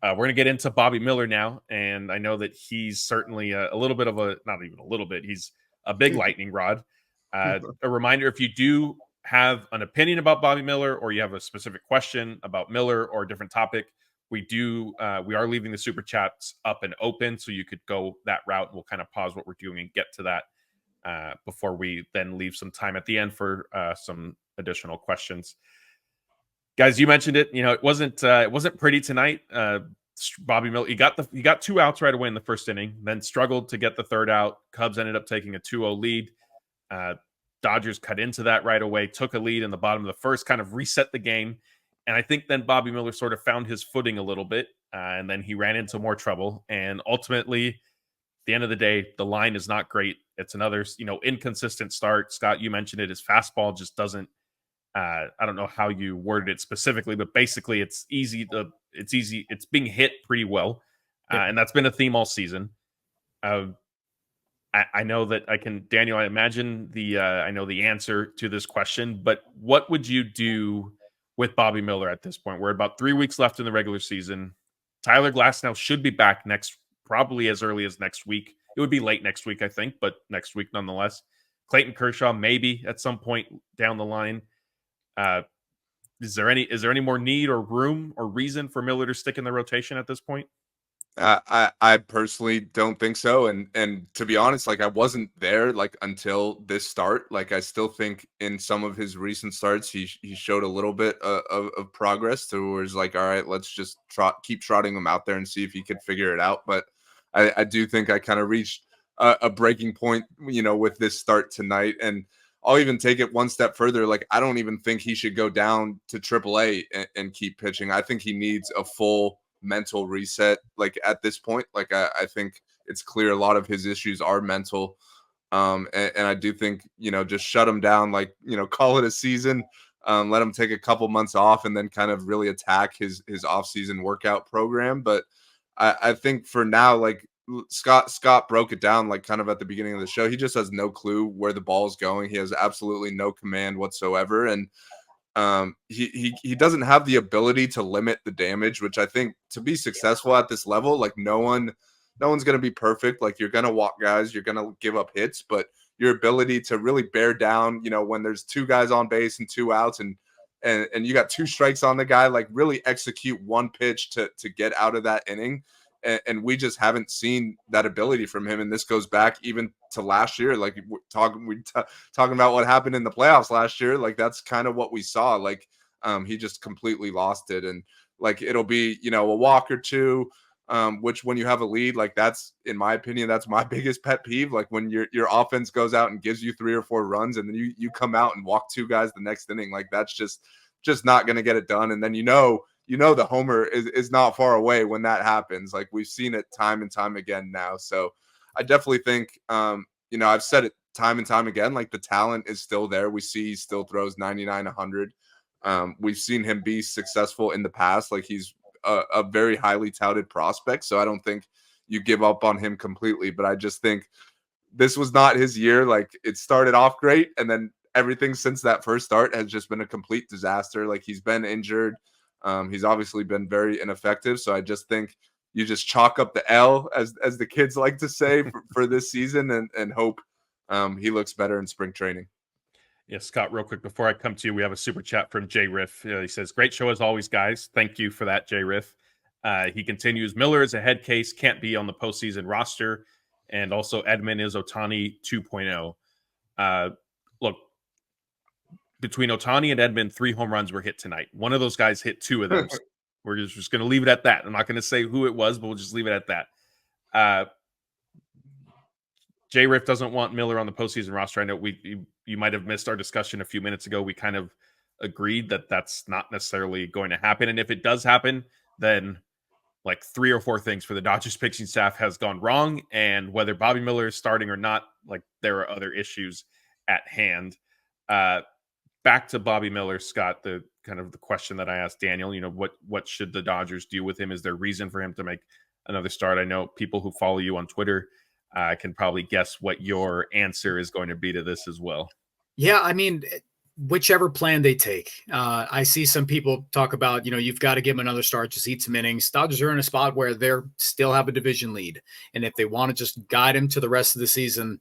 we're going to get into Bobby Miller now, and I know that he's certainly a little bit of a, not even a little bit, he's a big lightning rod. A reminder, if you do have an opinion about Bobby Miller, or you have a specific question about Miller or a different topic, we are leaving the super chats up and open, so you could go that route. We'll kind of pause what we're doing and get to that before we then leave some time at the end for some additional questions. Guys, you mentioned it. It wasn't pretty tonight. Bobby Miller, he got 2 outs right away in the first inning, then struggled to get the third out. Cubs ended up taking a 2-0 lead. Dodgers cut into that right away, took a lead in the bottom of the first, kind of reset the game. And I think then Bobby Miller sort of found his footing a little bit, and then he ran into more trouble. And ultimately, at the end of the day, the line is not great. It's another, inconsistent start. Scott, you mentioned it. His fastball just doesn't. I don't know how you worded it specifically, but basically, it's easy. It's being hit pretty well, and that's been a theme all season. I know that Daniel, I imagine I know the answer to this question, but what would you do with Bobby Miller at this point? We're about 3 weeks left in the regular season. Tyler Glasnow should be back probably as early as next week. It would be late next week, I think, but next week nonetheless. Clayton Kershaw, maybe at some point down the line. Is there any more need or room or reason for Miller to stick in the rotation at this point? I personally don't think so, and to be honest, like I wasn't there like until this start. Like I still think in some of his recent starts, he showed a little bit of progress towards like, all right, let's just keep trotting him out there and see if he could figure it out. But I do think I kind of reached a breaking point, with this start tonight, and I'll even take it one step further. Like I don't even think he should go down to AAA and keep pitching. I think he needs a full mental reset. Like at this point, like I think it's clear a lot of his issues are mental. And I do think, just shut him down, like, call it a season, let him take a couple months off and then kind of really attack his off-season workout program. But I think for now, like Scott broke it down like kind of at the beginning of the show. He just has no clue where the ball is going. He has absolutely no command whatsoever. And he doesn't have the ability to limit the damage, which I think to be successful at this level, like no one's going to be perfect. Like you're going to walk guys, you're going to give up hits, but your ability to really bear down, when there's 2 guys on base and 2 outs and you got 2 strikes on the guy, like really execute one pitch to get out of that inning. And we just haven't seen that ability from him. And this goes back even to last year. Like we're talking about what happened in the playoffs last year. Like that's kind of what we saw. Like he just completely lost it. And like it'll be, a walk or 2, which when you have a lead, like that's, in my opinion, that's my biggest pet peeve. Like when your offense goes out and gives you 3 or 4 runs and then you come out and walk 2 guys the next inning, like that's just not going to get it done. And then the homer is not far away when that happens. Like we've seen it time and time again now. So I definitely think, I've said it time and time again, like the talent is still there. We see he still throws 99, 100. We've seen him be successful in the past. Like he's a very highly touted prospect. So I don't think you give up on him completely, but I just think this was not his year. Like it started off great. And then everything since that first start has just been a complete disaster. Like he's been injured. He's obviously been very ineffective. So I just think you just chalk up the L, as the kids like to say, for this season and hope he looks better in spring training. Yeah, Scott, real quick, before I come to you, we have a super chat from Jay Riff. He says, great show as always, guys. Thank you for that, Jay Riff. He continues, Miller is a head case, can't be on the postseason roster. And also Edman is Ohtani 2.0. Look, between Ohtani and Edman, 3 home runs were hit tonight. One of those guys hit 2 of them. We're just going to leave it at that. I'm not going to say who it was, but we'll just leave it at that. J Riff doesn't want Miller on the postseason roster. I know you might have missed our discussion a few minutes ago. We kind of agreed that that's not necessarily going to happen. And if it does happen, then like 3 or 4 things for the Dodgers pitching staff has gone wrong. And whether Bobby Miller is starting or not, like there are other issues at hand. Back to Bobby Miller, Scott, the question that I asked Daniel, what should the Dodgers do with him? Is there reason for him to make another start? I know people who follow you on Twitter can probably guess what your answer is going to be to this as well. Yeah, I mean, whichever plan they take. I see some people talk about, you've got to give him another start, just eat some innings. Dodgers are in a spot where they're still have a division lead. And if they want to just guide him to the rest of the season,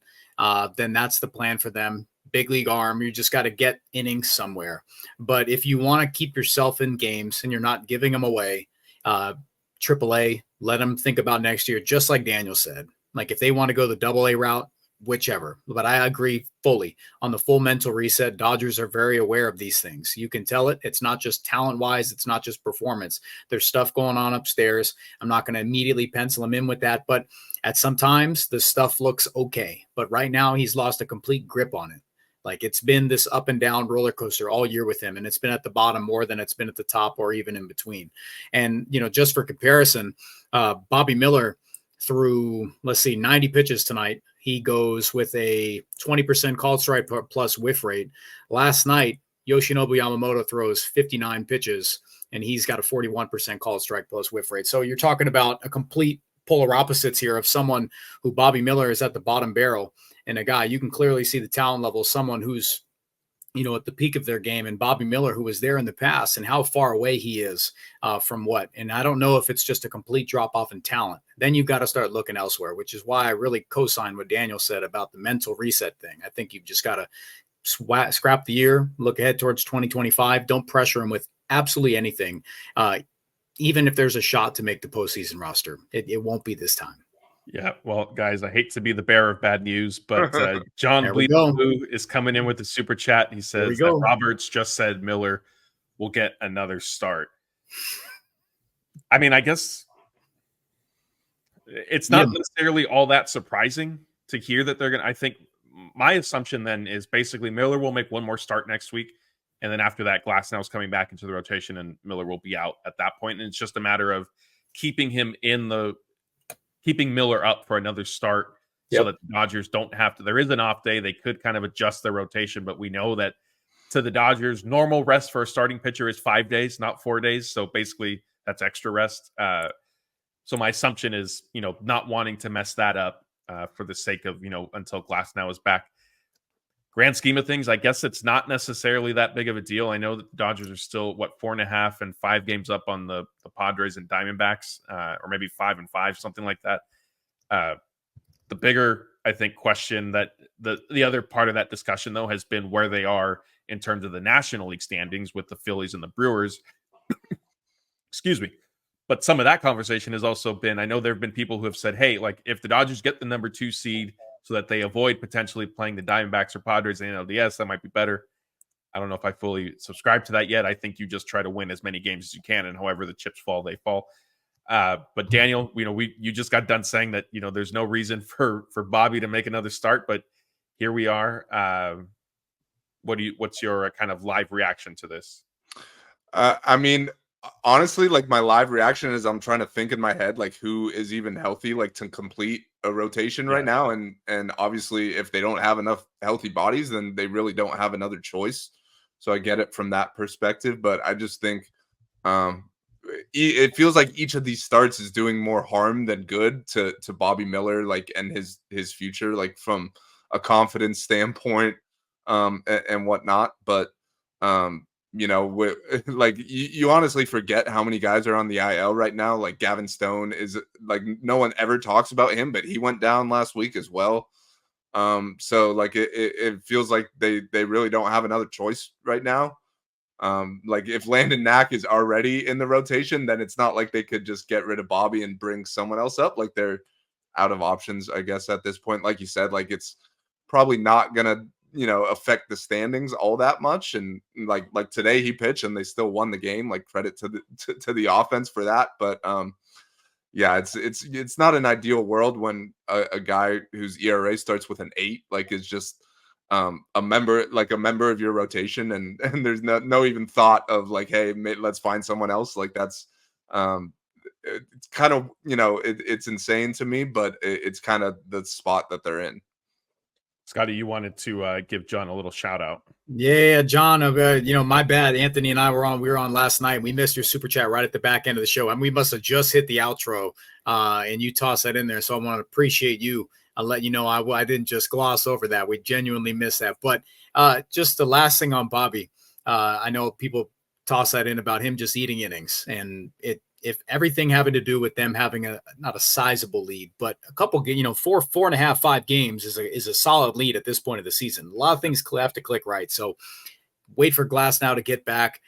then that's the plan for them. Big league arm, you just got to get innings somewhere. But if you want to keep yourself in games and you're not giving them away, AAA, let them think about next year, just like Daniel said. Like if they want to go the AA route, whichever. But I agree fully on the full mental reset. Dodgers are very aware of these things. You can tell it. It's not just talent-wise. It's not just performance. There's stuff going on upstairs. I'm not going to immediately pencil him in with that, but at some times the stuff looks okay. But right now he's lost a complete grip on it. Like it's been this up and down roller coaster all year with him, and it's been at the bottom more than it's been at the top or even in between. And, just for comparison, Bobby Miller threw, 90 pitches tonight. He goes with a 20% called strike plus whiff rate. Last night, Yoshinobu Yamamoto throws 59 pitches, and he's got a 41% called strike plus whiff rate. So you're talking about a complete polar opposites here of someone who Bobby Miller is at the bottom barrel, and a guy you can clearly see the talent level, someone who's at the peak of their game, and Bobby Miller, who was there in the past, and how far away he is from what. And I don't know if it's just a complete drop off in talent. Then you've got to start looking elsewhere, which is why I really co-signed what Daniel said about the mental reset thing. I think you've just got to scrap the year, look ahead towards 2025. Don't pressure him with absolutely anything. Even if there's a shot to make the postseason roster, it won't be this time. Yeah, well, guys, I hate to be the bearer of bad news, but John Blue is coming in with the super chat. He says that Roberts just said Miller will get another start. I mean, I guess it's not necessarily all that surprising to hear that they're going to. I think my assumption then is basically Miller will make one more start next week. And then after that, Glasnow's coming back into the rotation and Miller will be out at that point. And it's just a matter of keeping Miller up for another start so that the Dodgers don't have to. There is an off day. They could kind of adjust their rotation, but we know that to the Dodgers, normal rest for a starting pitcher is 5 days, not 4 days. So basically that's extra rest. So my assumption is, not wanting to mess that up for the sake of, until Glasnow is back. Grand scheme of things, I guess it's not necessarily that big of a deal. I know that the Dodgers are still 4.5 and 5 games up on the Padres and Diamondbacks, or maybe 5 and 5, something like that. The bigger, I think, question that the other part of that discussion though has been where they are in terms of the National League standings with the Phillies and the Brewers. Excuse me. But some of that conversation has also been, I know there have been people who have said, hey, like if the Dodgers get the number 2 seed so that they avoid potentially playing the Diamondbacks or Padres in NLDS, that might be better. I don't know if I fully subscribe to that yet. I think you just try to win as many games as you can, and however the chips fall, they fall. But Daniel, you just got done saying that, there's no reason for Bobby to make another start, but here we are. What's your kind of live reaction to this? I mean, honestly, like my live reaction is I'm trying to think in my head, like who is even healthy, like to complete a rotation right now. And obviously if they don't have enough healthy bodies, then they really don't have another choice. So I get it from that perspective, but I just think it feels like each of these starts is doing more harm than good to Bobby Miller, like, and his future, like from a confidence standpoint, and whatnot. But like you honestly forget how many guys are on the IL right now. Like Gavin Stone is like, no one ever talks about him, but he went down last week as well. So like it feels like they really don't have another choice right now. Like if Landon Knack is already in the rotation, then it's not like they could just get rid of Bobby and bring someone else up. Like they're out of options, I guess, at this point. Like you said, like it's probably not gonna affect the standings all that much. And like today he pitched and they still won the game. Like credit to the offense for that. But yeah, it's not an ideal world when a guy whose ERA starts with an 8 like is just a member of your rotation, and there's no even thought of like, hey, let's find someone else. Like that's it's kind of it's insane to me, but it's kind of the spot that they're in. Scotty, you wanted to give John a little shout out. Yeah, John, my bad. Anthony and I we were on last night. We missed your super chat right at the back end of the show. And we must have just hit the outro and you tossed that in there. So I want to appreciate you I'll let you know I didn't just gloss over that. We genuinely missed that. But just the last thing on Bobby, I know people toss that in about him just eating innings, and if everything having to do with them having not a sizable lead, but a couple, 4.5, 5 games is a solid lead at this point of the season. A lot of things have to click right. So wait for Glass now to get back,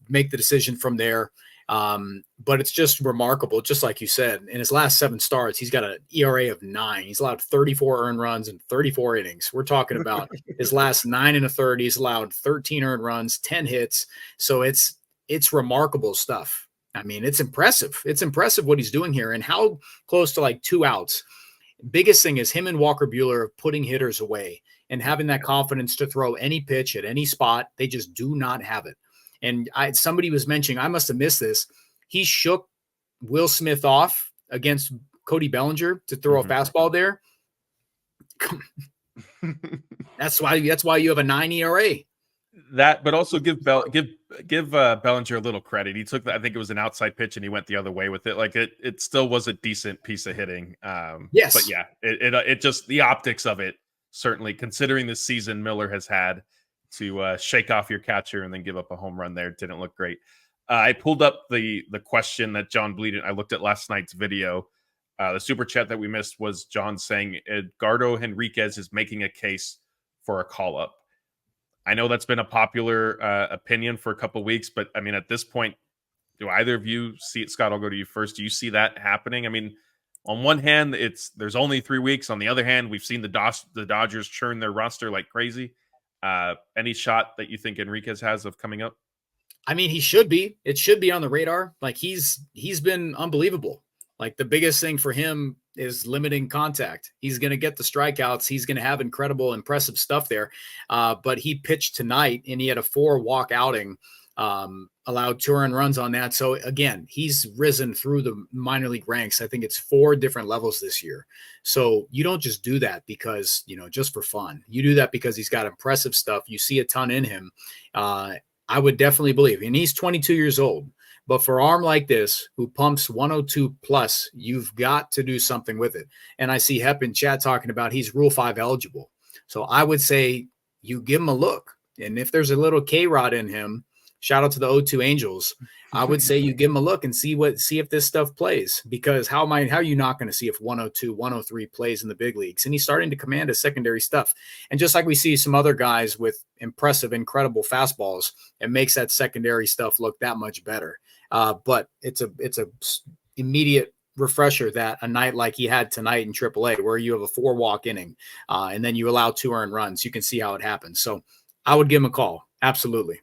make the decision from there. But it's just remarkable. Just like you said, in his last 7 starts, he's got an ERA of 9. He's allowed 34 earned runs in 34 innings. We're talking about his last 9 1/3. He's allowed 13 earned runs, 10 hits. So it's remarkable stuff. I mean, it's impressive. It's impressive what he's doing here and how close to like 2 outs. Biggest thing is him and Walker Buehler putting hitters away and having that confidence to throw any pitch at any spot. They just do not have it. And somebody was mentioning, I must have missed this. He shook Will Smith off against Cody Bellinger to throw a fastball there. That's why you have a 9 ERA. That, but also give Bellinger a little credit. He took I think it was an outside pitch and he went the other way with it. Like it still was a decent piece of hitting. Yes, but yeah, it just the optics of it, certainly considering the season Miller has had, to shake off your catcher and then give up a home run there didn't look great. I pulled up the question that John Bleedon. I looked at last night's video. The super chat that we missed was John saying Edgardo Henriquez is making a case for a call up. I know that's been a popular opinion for a couple of weeks, but I mean, at this point, do either of you see it? Scott, I'll go to you first. Do you see that happening? I mean, on one hand, there's only 3 weeks. On the other hand, we've seen the Dodgers churn their roster like crazy. Any shot that you think Enriquez has of coming up? I mean, he should be. It should be on the radar. Like he's been unbelievable. Like the biggest thing for him is limiting contact. He's going to get the strikeouts. He's going to have incredible, impressive stuff there. But he pitched tonight and he had a 4-walk outing, allowed 2 earned runs on that. So again, he's risen through the minor league ranks. I think it's 4 different levels this year. So you don't just do that because, just for fun. You do that because he's got impressive stuff. You see a ton in him. I would definitely believe, and he's 22 years old. But for an arm like this, who pumps 102 plus, you've got to do something with it. And I see Hep in chat talking about he's Rule 5 eligible. So I would say you give him a look. And if there's a little K-Rod in him, shout out to the O2 Angels, I would say you give him a look and see if this stuff plays. Because how are you not going to see if 102, 103 plays in the big leagues? And he's starting to command his secondary stuff. And just like we see some other guys with impressive, incredible fastballs, it makes that secondary stuff look that much better. But it's a immediate refresher that a night like he had tonight in AAA, where you have a 4-walk inning, and then you allow 2 earned runs, you can see how it happens. So I would give him a call. Absolutely.